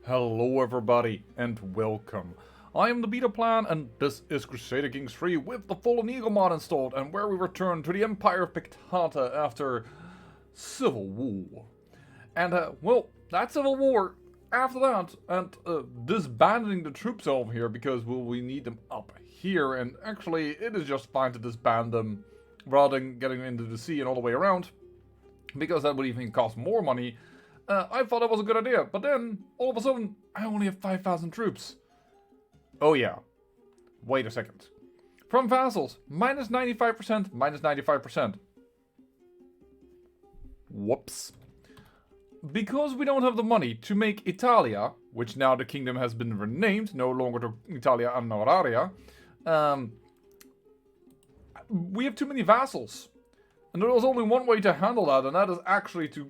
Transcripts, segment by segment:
Hello everybody and welcome. I am the Beta Plan and this is Crusader Kings 3 with the Fallen Eagle mod installed and where we return to the Empire of Pictata after Civil War. And well, that Civil War, after that, and disbanding the troops over here because we need them up here, and actually it is just fine to disband them rather than getting into the sea and all the way around, because that would even cost more money. I thought that was a good idea, but then, all of a sudden, I only have 5,000 troops. Oh yeah. Wait a second. From vassals, minus 95%, minus 95%. Whoops. Because we don't have the money to make Italia, which now the kingdom has been renamed, no longer to Italia Honoraria, we have too many vassals. And there was only one way to handle that, and that is actually to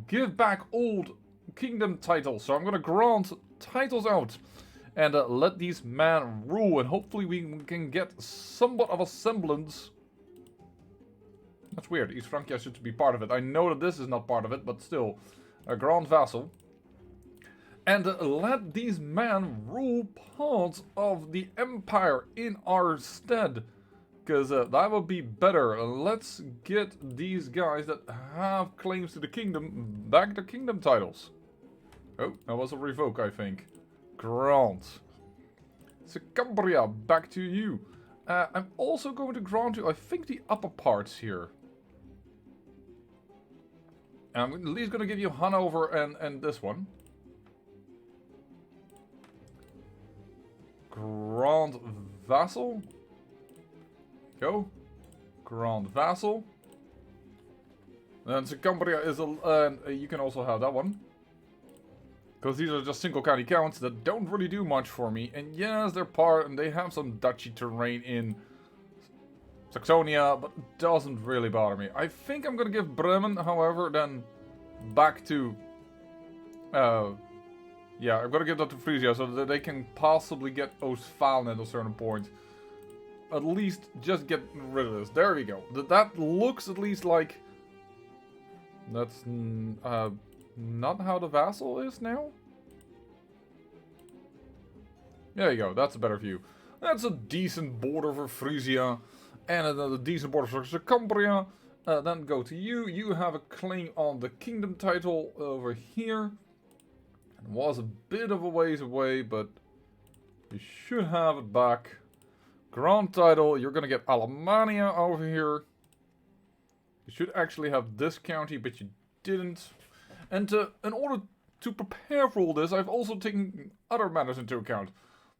give back old kingdom titles. So I'm gonna grant titles out and let these men rule, and hopefully we can get somewhat of a semblance. That's weird. East Francia should be part of it. I know that this is not part of it, but still, a grand vassal. And let these men rule parts of the empire in our stead. Because that would be better. Let's get these guys that have claims to the kingdom back their kingdom titles. Oh, that was a revoke, I think. Grant. Cambria, back to you. I'm also going to grant you, I think, the upper parts here. I'm at least going to give you Hanover and this one. Grand Vassal. Go. Grand Vassal. And Cambria is you can also have that one. Because these are just single county counts that don't really do much for me. And yes, they're part, and they have some duchy terrain in Saxonia, but it doesn't really bother me. I think I'm gonna give Bremen, however, then back to yeah, I'm gonna give that to Frisia so that they can possibly get Ostfalen at a certain point. At least just get rid of this. There we go. That looks at least like... That's not how the vassal is now? There you go. That's a better view. That's a decent border for Frisia. And another decent border for Cambria. Then go to you. You have a claim on the kingdom title over here. It was a bit of a ways away, but you should have it back. Grand title, you're gonna get Alemannia over here. You should actually have this county, but you didn't. And in order to prepare for all this, I've also taken other matters into account.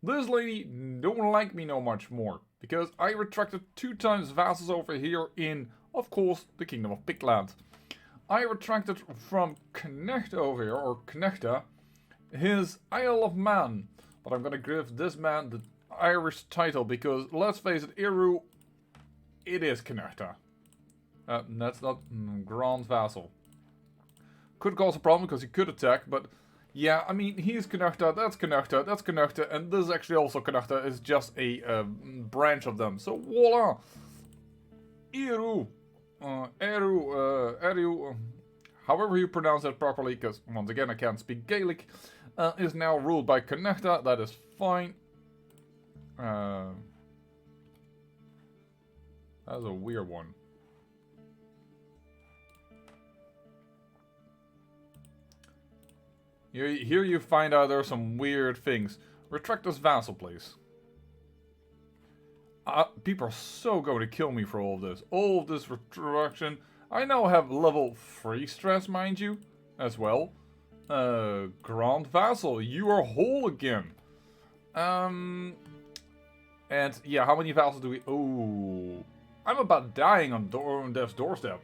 This lady don't like me no much more, because I retracted 2 times vassals over here in, of course, the Kingdom of Pictland. I retracted from Knecht over here, or Knechta, his Isle of Man. But I'm gonna give this man the Irish title, because let's face it, Eru, it is Knechta. That's not Grand Vassal. Could cause a problem because he could attack, but yeah, I mean, he's Knechta, that's Knechta, that's Knechta, and this is actually also Knechta, is just a branch of them. So voila! Eru, Eru, however you pronounce that properly, because once again I can't speak Gaelic, is now ruled by Knechta. That is fine. That's a weird one. Here you find out there are some weird things. Retract this vassal, please. People are so going to kill me for all of this. All of this retraction. I now have level 3 stress, mind you, as well. Grand Vassal, you are whole again. And yeah, how many vassals do we... Oh, I'm about dying on death's doorstep.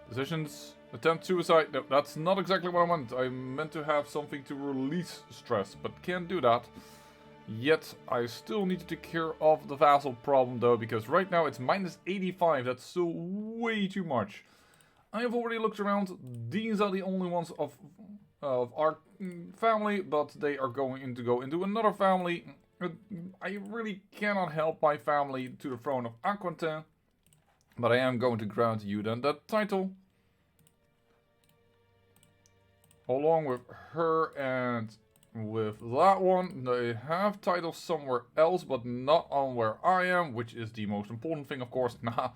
Decisions. Attempt suicide. No, that's not exactly what I want. I meant to have something to release stress, but can't do that. Yet, I still need to take care of the vassal problem though, because right now it's minus 85. That's still way too much. I have already looked around. These are the only ones of our family, but they are going to go into another family. I really cannot help my family to the throne of Aquitaine. But I am going to grant you then that title. Along with her and with that one. They have titles somewhere else, but not on where I am, which is the most important thing, of course. Nah,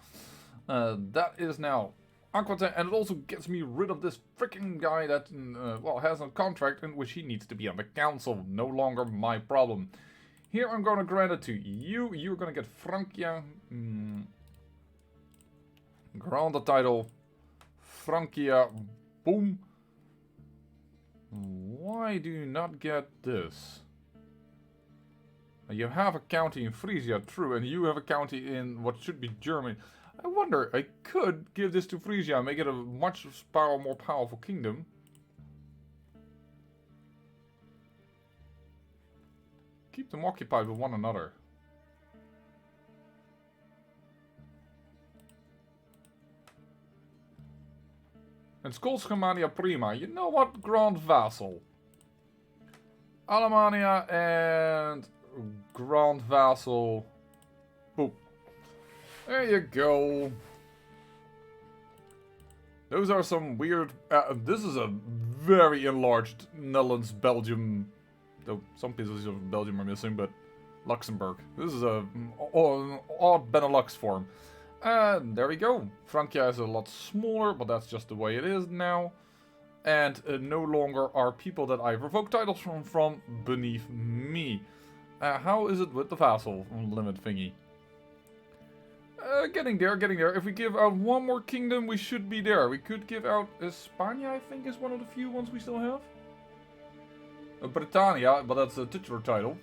that is now Aquitaine, and it also gets me rid of this freaking guy that, well, has a contract in which he needs to be on the council. No longer my problem. Here I'm going to grant it to you. You're going to get Francia. Grant the title. Francia. Boom. Why do you not get this? You have a county in Frisia, true, and you have a county in what should be Germany. I wonder, I could give this to Frisia and make it a much more powerful kingdom. Keep them occupied with one another. And Skols Germania prima. You know what? Grand Vassal. Alemania and Grand Vassal. Boop. There you go. Those are some weird... this is a very enlarged Netherlands, Belgium... Though some pieces of Belgium are missing, but Luxembourg. This is a odd Benelux form. And there we go. Francia is a lot smaller, but that's just the way it is now. And no longer are people that I've revoked titles from beneath me. How is it with the vassal limit thingy? Getting there, getting there. If we give out one more kingdom, we should be there. We could give out España, I think, is one of the few ones we still have. Britannia, but that's a titular title.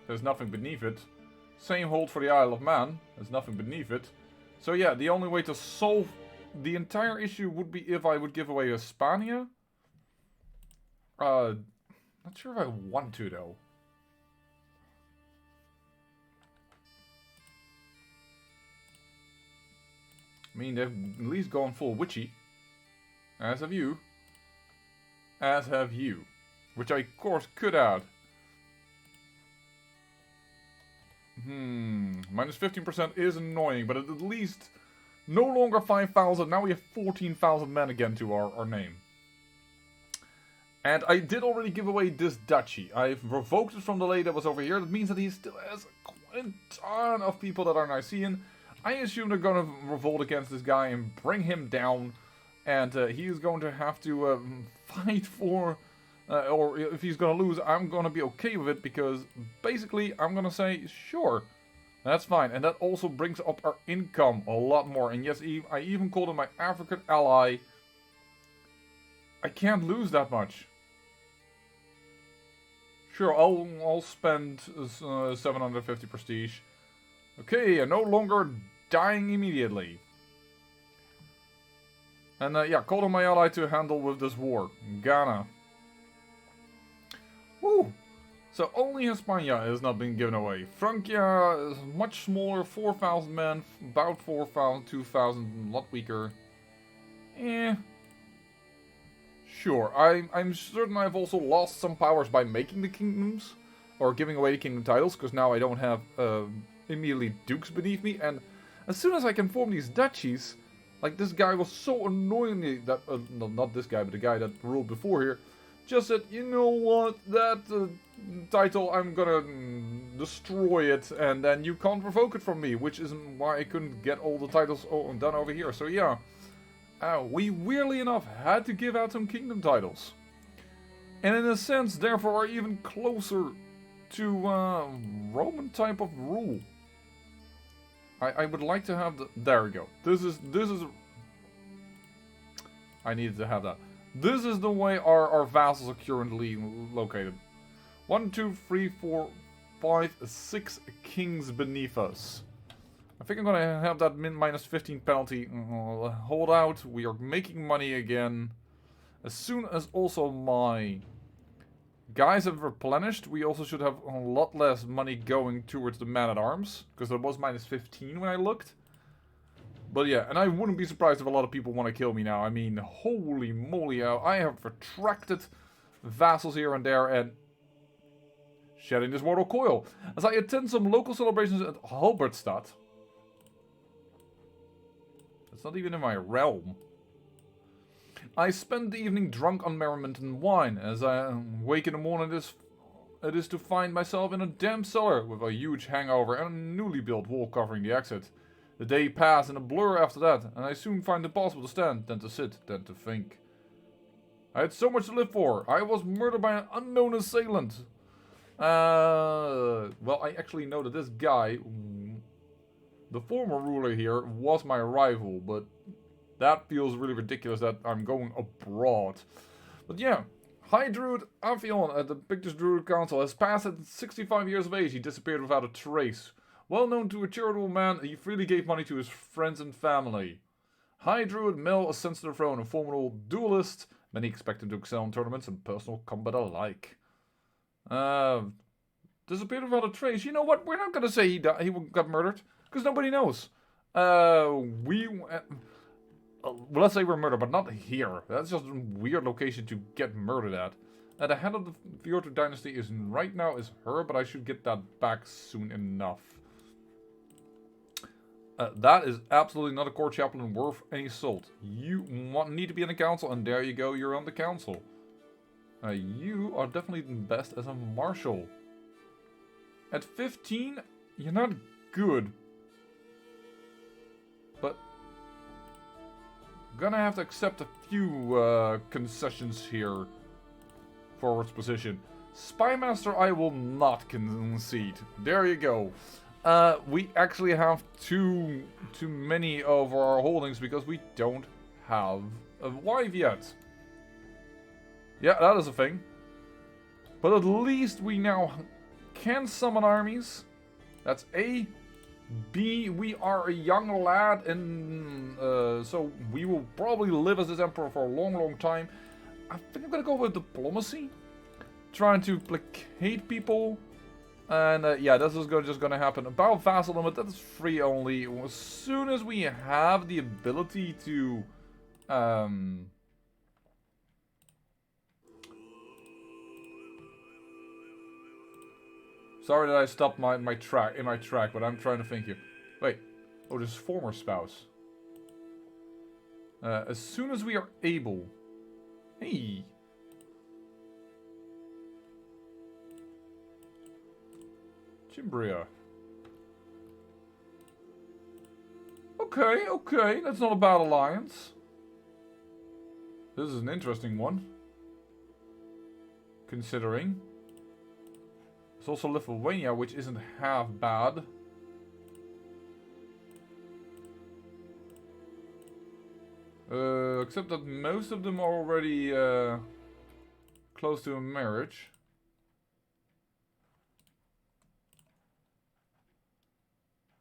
There's nothing beneath it. Same hold for the Isle of Man. There's nothing beneath it. So yeah, the only way to solve the entire issue would be if I would give away España. Not sure if I want to, though. I mean, they've at least gone full witchy. As have you. As have you. Which I, of course, could add. Minus 15% is annoying, but at least no longer 5,000. Now we have 14,000 men again to our name. And I did already give away this duchy. I've revoked it from the lady that was over here. That means that he still has quite a ton of people that are Nicaean. I assume they're going to revolt against this guy and bring him down. And he is going to have to fight for... or if he's going to lose, I'm going to be okay with it. Because basically, I'm going to say, sure, that's fine. And that also brings up our income a lot more. And yes, I even called him my African ally. I can't lose that much. Sure, I'll spend 750 prestige. Okay, and no longer dying immediately. And yeah, call on my ally to handle with this war. Ghana. Woo! So only España has not been given away. Francia is much smaller, 4,000 men, about 4,000, 2,000, a lot weaker. Sure, I'm certain I've also lost some powers by making the kingdoms. Or giving away the kingdom titles, because now I don't have immediately dukes beneath me. And as soon as I can form these duchies, like this guy was so annoyingly, that no, not this guy, but the guy that ruled before here, just said, you know what, that title, I'm gonna destroy it, and then you can't revoke it from me, which is why I couldn't get all the titles done over here. So yeah, we weirdly enough had to give out some kingdom titles. And in a sense, therefore, are even closer to Roman type of rule. I would like to have the... There we go. This is... I needed to have that. This is the way our vassals are currently located. 1, 2, 3, 4, 5, 6 kings beneath us. I think I'm gonna have that minus 15 penalty. Hold out. We are making money again. As soon as also my guys have replenished, we also should have a lot less money going towards the man-at-arms. Because it was minus 15 when I looked. But yeah, and I wouldn't be surprised if a lot of people want to kill me now. I mean, holy moly, I have retracted vassals here and there and shedding this mortal coil. As I attend some local celebrations at Halbertstad. It's not even in my realm. I spend the evening drunk on merriment and wine. As I wake in the morning, it is to find myself in a damp cellar with a huge hangover and a newly built wall covering the exit. The day passed in a blur after that, and I soon find it impossible to stand, then to sit, then to think. I had so much to live for. I was murdered by an unknown assailant. Well, I actually know that this guy, the former ruler here, was my rival, but that feels really ridiculous that I'm going abroad. But yeah, High Druid Avion at the Pictus Druid Council has passed at 65 years of age. He disappeared without a trace. Well known to a charitable man, he freely gave money to his friends and family. High Druid Mel ascends to the throne, a formidable duelist. Many expect him to excel in tournaments and personal combat alike. Disappeared without a trace. You know what? We're not gonna say he got murdered, because nobody knows. Well, let's say we're murdered, but not here. That's just a weird location to get murdered at. The head of the Fjord dynasty is right now is her, but I should get that back soon enough. That is absolutely not a court chaplain worth any salt. You need to be in the council, and there you go, you're on the council. You are definitely the best as a marshal. At 15, you're not good. But gonna have to accept a few concessions here for its position. Spymaster I will not concede. There you go. We actually have too many of our holdings because we don't have a wife yet. Yeah, that is a thing. But at least we now can summon armies. That's A. B, we are a young lad, and so we will probably live as this emperor for a long time. I think I'm gonna go with diplomacy, trying to placate people, and yeah, this is just gonna happen. About vassal limit, that is free only. As soon as we have the ability to, sorry that I stopped my track, but I'm trying to think here. Wait. Oh, this is former spouse. As soon as we are able. Hey. Chimbria. Okay. That's not a bad alliance. This is an interesting one. Considering. There's also Lithuania, which isn't half bad. Except that most of them are already close to a marriage.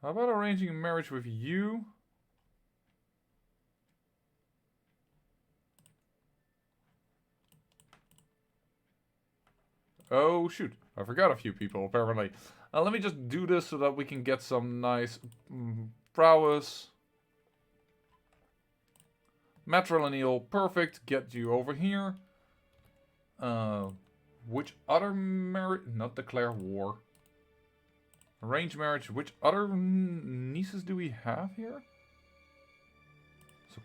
How about arranging a marriage with you? Oh shoot, I forgot a few people apparently. Let me just do this so that we can get some nice prowess. Matrilineal, perfect, get you over here. Which other marriage? Not declare war. Arrange marriage, which other nieces do we have here? So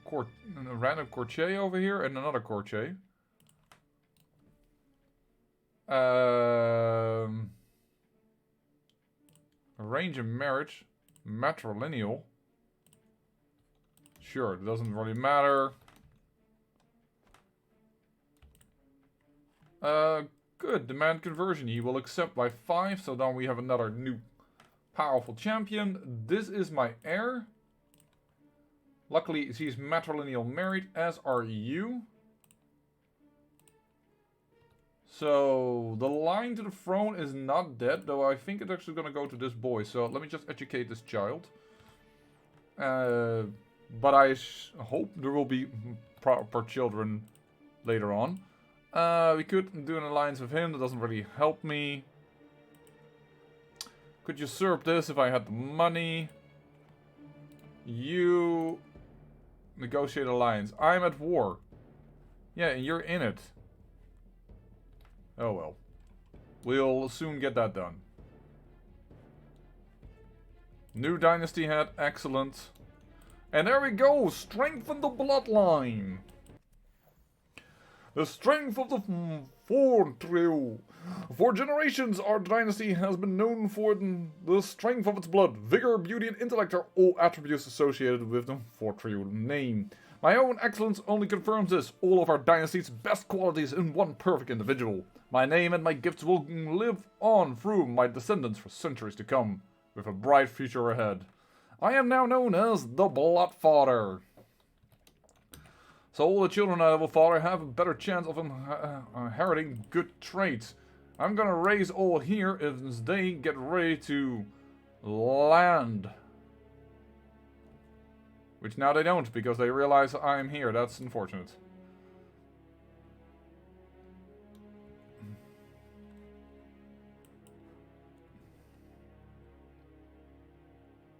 a random courtier over here and another courtier. Arrange a marriage. Matrilineal. Sure, it doesn't really matter. Good. Demand conversion. He will accept by 5, so then we have another new powerful champion. This is my heir. Luckily, he's matrilineal married, as are you. So, the line to the throne is not dead, though I think it's actually going to go to this boy. So, let me just educate this child. But I hope there will be proper children later on. We could do an alliance with him, that doesn't really help me. Could usurp this if I had the money. You negotiate alliance. I'm at war. Yeah, and you're in it. Oh well. We'll soon get that done. New dynasty head, excellent. And there we go, strengthen the bloodline. The strength of the Four Trio. For generations, our dynasty has been known for the strength of its blood. Vigor, beauty, and intellect are all attributes associated with the Four Trio name. My own excellence only confirms this. All of our dynasty's best qualities in one perfect individual. My name and my gifts will live on through my descendants for centuries to come, with a bright future ahead. I am now known as the Bloodfather. So all the children I will father have a better chance of inheriting good traits. I'm gonna raise all here if they get ready to land. Which now they don't, because they realize I'm here. That's unfortunate.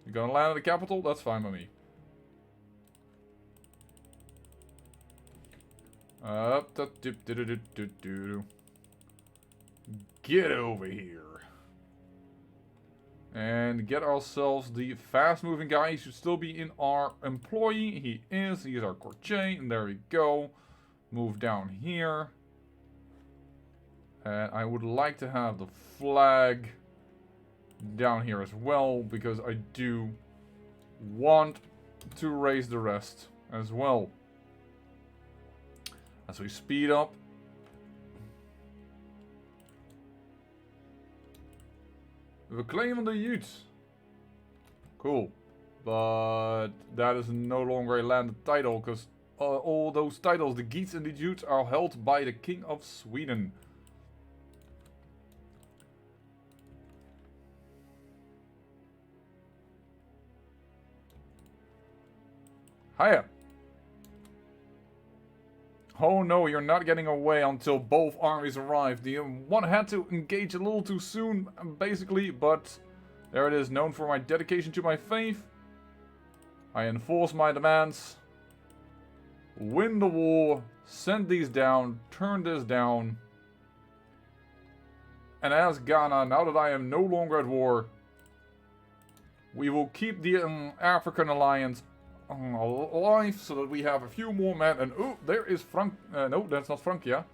You're gonna land at the capital? That's fine by me. Get over here. And get ourselves the fast-moving guy. He should still be in our employee. He is. He is our courtier. And there we go. Move down here. And I would like to have the flag down here as well, because I do want to raise the rest as well. As we speed up. We have a claim on the Utes. Cool. But that is no longer a landed title, because all those titles, the Geats and the Utes, are held by the King of Sweden. Hiya. Oh no, you're not getting away until both armies arrive. The one had to engage a little too soon, basically, but there it is. Known for my dedication to my faith, I enforce my demands, win the war, send these down, turn this down. And as Ghana, now that I am no longer at war, we will keep the African alliance alive, so that we have a few more men. And oh, there is Frank. No, that's not Francia.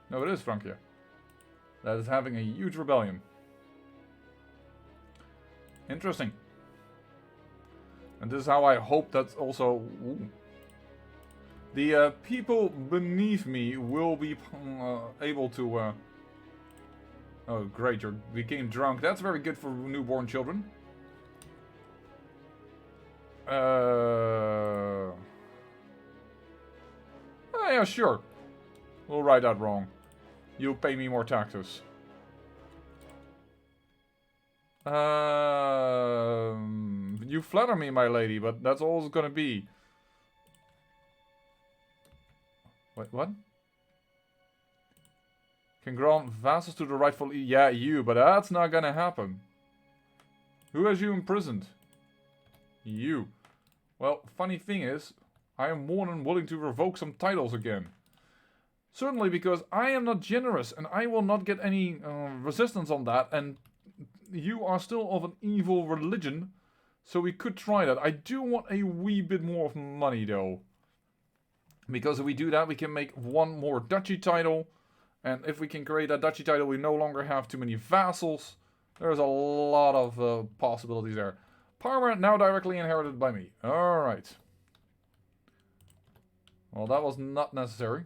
No, it is Francia. That is having a huge rebellion. Interesting. And this is how I hope that's also. Ooh, the people beneath me will be able to. Oh, great! You became drunk. That's very good for newborn children. Yeah, sure. We'll write that wrong. You'll pay me more taxes. You flatter me, my lady, but that's all it's gonna be. Wait, what? Can grant vassals to the rightful... Yeah, you, but that's not gonna happen. Who has you imprisoned? You. Well, funny thing is, I am more than willing to revoke some titles again. Certainly because I am not generous and I will not get any resistance on that, and you are still of an evil religion, so we could try that. I do want a wee bit more of money though. Because if we do that, we can make one more duchy title, and if we can create that duchy title, we no longer have too many vassals. There's a lot of possibilities there. Parma now directly inherited by me. Alright. Well, that was not necessary.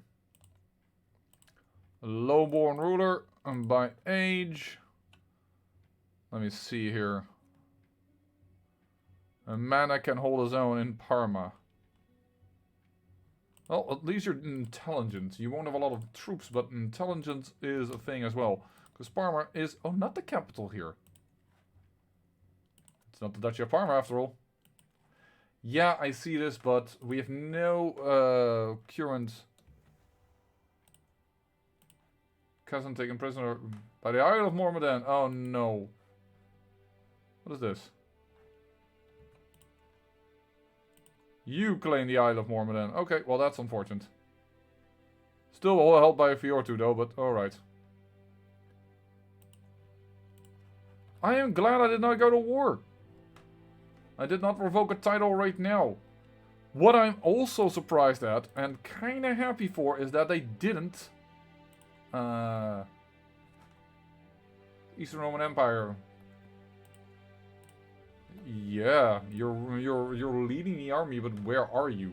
Lowborn ruler by age. Let me see here. A man that can hold his own in Parma. Well, at least you're intelligent. You won't have a lot of troops, but intelligence is a thing as well. Because Parma is... Oh, not the capital here. It's not the Duchy of Parma, after all. Yeah, I see this, but we have no current cousin taken prisoner by the Isle of Mormadan. Oh no. What is this? You claim the Isle of Mormadan. Okay, well that's unfortunate. Still all held by a Fiortu though, but alright. I am glad I did not go to war. I did not revoke a title right now. What I'm also surprised at, and kinda happy for, is that they didn't... Eastern Roman Empire. Yeah, you're leading the army, but where are you?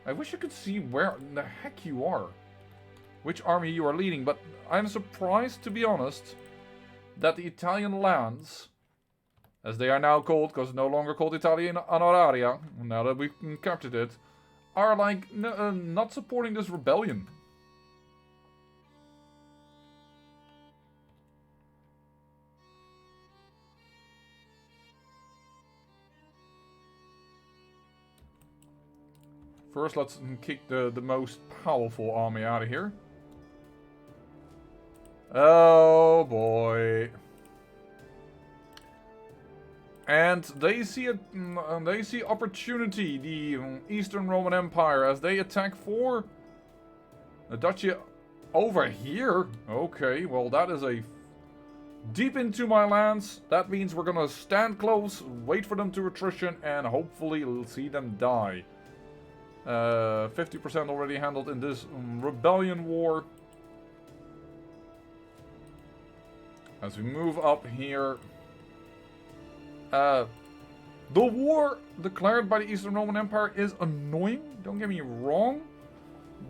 I wish I could see where the heck you are. Which army you are leading, but I'm surprised, to be honest, that the Italian lands, as they are now called, because no longer called Italian Honoraria, now that we've captured it, are like not supporting this rebellion. First, let's kick the most powerful army out of here. Oh boy. And they see opportunity, the Eastern Roman Empire, as they attack for the duchy over here. Okay, well that is a deep into my lands. That means we're gonna stand close, wait for them to attrition, and hopefully see them die. 50% already handled in this rebellion war. As we move up here. The war declared by the Eastern Roman Empire is annoying, don't get me wrong.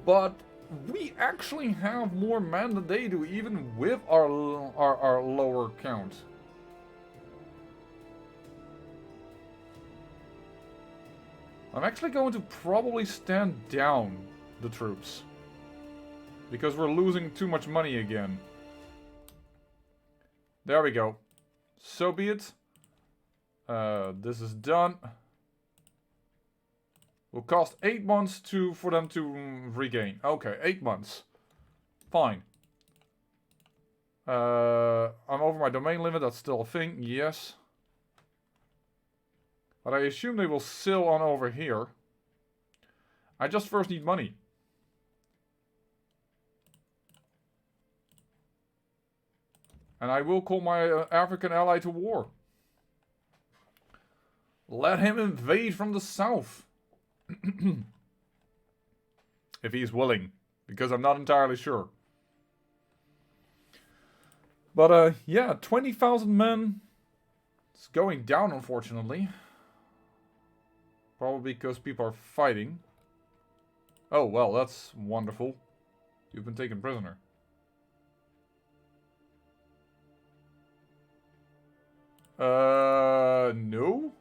But we actually have more men than they do, even with our lower count. I'm actually going to probably stand down the troops. Because we're losing too much money again. There we go. So be it. This is done. Will cost 8 months for them to regain. Okay, 8 months. Fine. I'm over my domain limit. That's still a thing. Yes. But I assume they will sail on over here. I just first need money. And I will call my African ally to war. Let him invade from the south. If he's willing. Because I'm not entirely sure. But yeah, 20,000 men. It's going down, unfortunately. Probably because people are fighting. Oh, well, that's wonderful. You've been taken prisoner. No?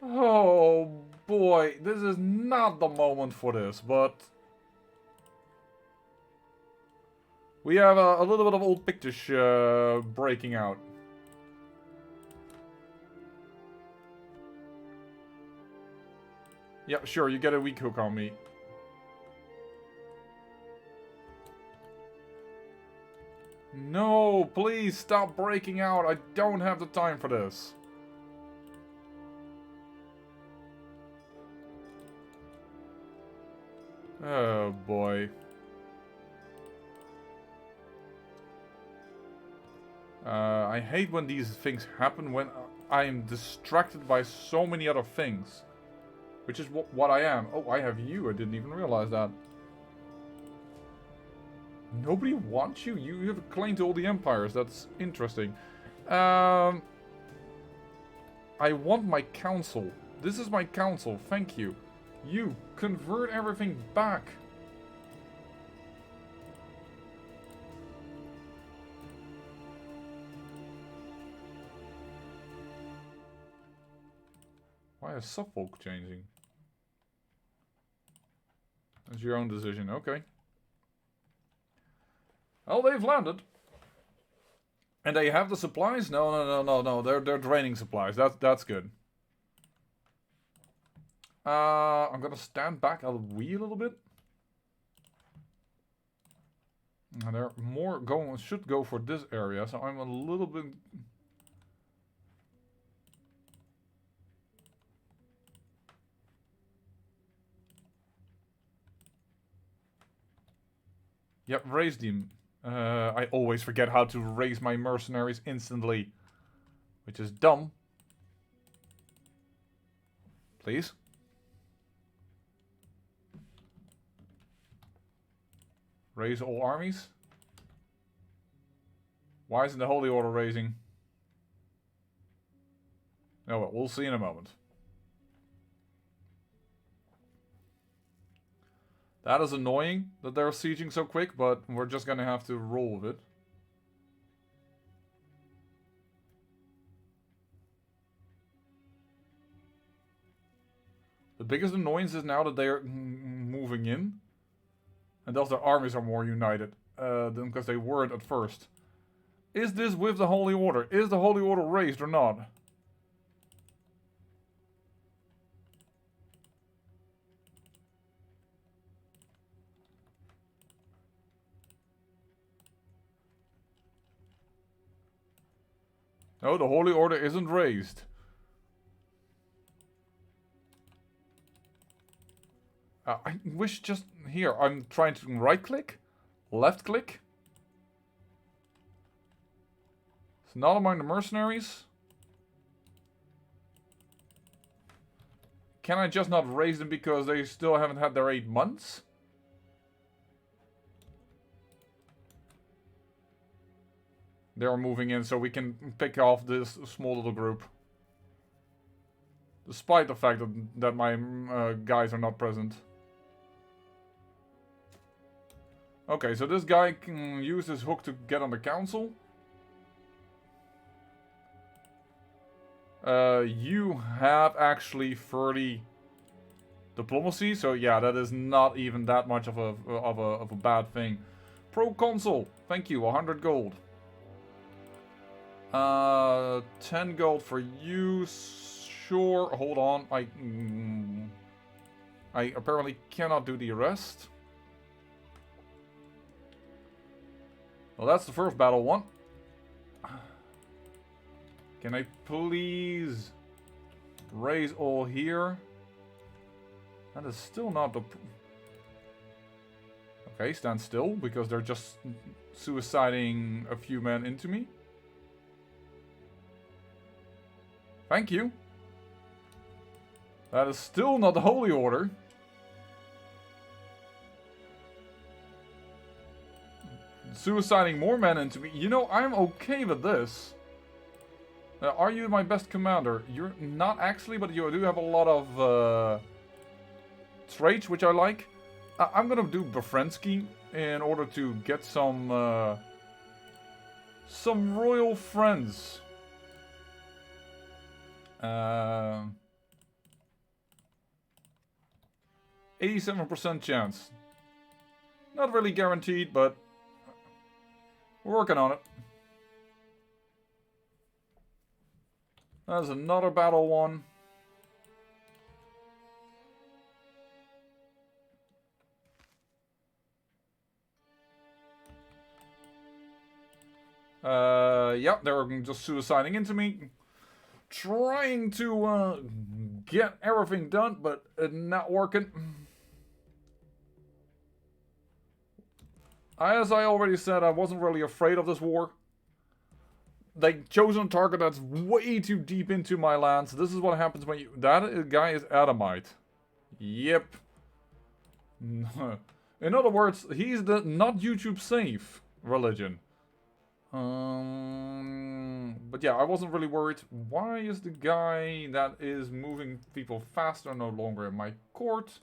Oh, boy. This is not the moment for this, but... we have a little bit of old Pictish breaking out. Yeah, sure, you get a weak hook on me. No, please stop breaking out. I don't have the time for this. Oh, boy. I hate when these things happen, when I am distracted by so many other things. Which is what I am. Oh, I have you. I didn't even realize that. Nobody wants you? You have a claim to all the empires. That's interesting. I want my council. This is my council. Thank you. You, convert everything back. Why is Suffolk changing? That's your own decision. Okay. Oh, they've landed. And they have the supplies? No. They're draining supplies. That's good. I'm gonna stand back a wee little bit. And they're more should go for this area, so I'm a little bit. Yep, raise them. I always forget how to raise my mercenaries instantly. Which is dumb. Please. Raise all armies. Why isn't the Holy Order raising? Oh well, we'll see in a moment. That is annoying that they're sieging so quick, but we're just gonna have to roll with it. The biggest annoyance is now that they're moving in. And thus their armies are more united than because they weren't at first. Is this with the Holy Order? Is the Holy Order raised or not? No, the Holy Order isn't raised. I wish just here. I'm trying to right click, left click. It's not among the mercenaries. Can I just not raise them because they still haven't had their 8 months? They're moving in so we can pick off this small little group. Despite the fact that my guys are not present. Okay, so this guy can use his hook to get on the council. You have actually 30 diplomacy, so yeah, that is not even that much of a bad thing. Proconsul, thank you, 100 gold. 10 gold for you. Sure, hold on. I apparently cannot do the rest. Well, that's the first battle won. Can I please raise all here? That is still not the... Okay, stand still, because they're just suiciding a few men into me. Thank you. That is still not the Holy Order. Suiciding more men into me. You know, I'm okay with this. Are you my best commander? You're not actually, but you do have a lot of traits, which I like. I'm gonna do Befrensky in order to get some royal friends. 87% chance. Not really guaranteed, but we're working on it. That's another battle won. Yeah, they're just suiciding into me. Trying to get everything done, but not working. As I already said, I wasn't really afraid of this war. They chosen a target that's way too deep into my lands. This is what happens when you... That guy is Adamite. Yep. In other words, he's the not YouTube safe religion. But yeah, I wasn't really worried. Why is the guy that is moving people faster no longer in my court?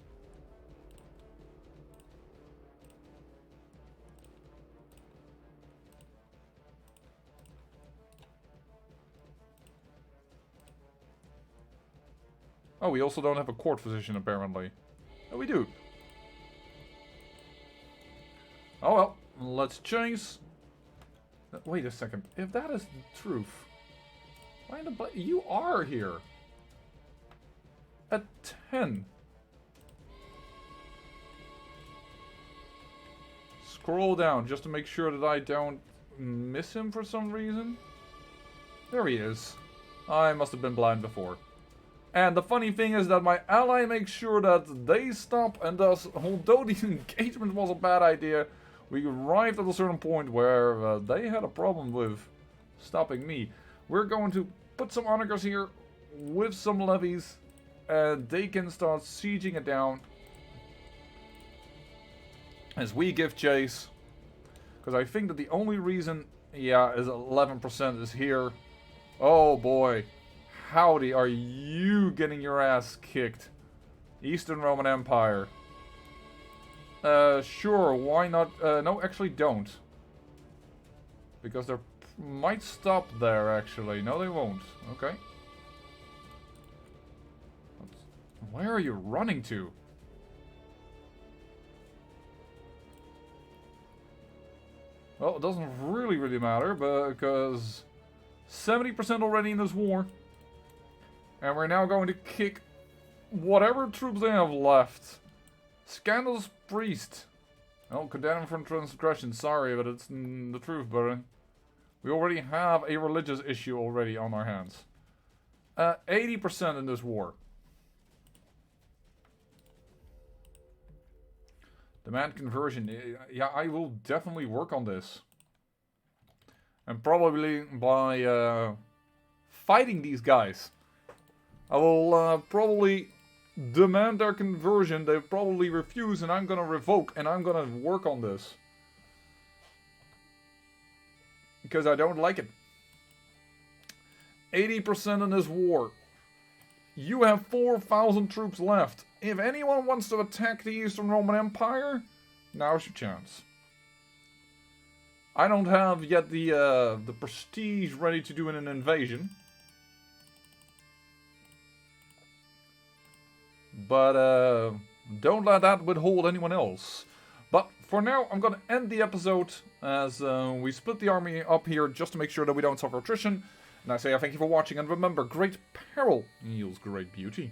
Oh, we also don't have a court physician, apparently. Oh, we do. Oh well, let's change. Wait a second. If that is the truth, why in the you are here at 10. Scroll down just to make sure that I don't miss him for some reason. There he is. I must have been blind before. And the funny thing is that my ally makes sure that they stop, and thus, although the engagement was a bad idea, We arrived at a certain point where they had a problem with stopping me. We're going to put some onagers here with some levies, and they can start sieging it down as we give chase. Because I think that the only reason, yeah, is 11% is here. Oh boy. Howdy, are you getting your ass kicked? Eastern Roman Empire. Sure, why not? No, actually don't. Because they might stop there, actually. No, they won't. Okay. Where are you running to? Well, it doesn't really matter, because 70% already in this war. And we're now going to kick whatever troops they have left. Scandalous priest. Oh, condemn him for transgression. Sorry, but it's the truth, Baron. We already have a religious issue already on our hands. 80% in this war. Demand conversion. Yeah, I will definitely work on this. And probably by fighting these guys. I will probably demand their conversion. They probably refuse, and I'm gonna revoke, and I'm gonna work on this. Because I don't like it. 80% in this war. You have 4,000 troops left. If anyone wants to attack the Eastern Roman Empire, now's your chance. I don't have yet the prestige ready to do an invasion. But don't let that withhold anyone else. But for now, I'm going to end the episode as we split the army up here just to make sure that we don't suffer attrition. And I say thank you for watching, and remember, great peril yields great beauty.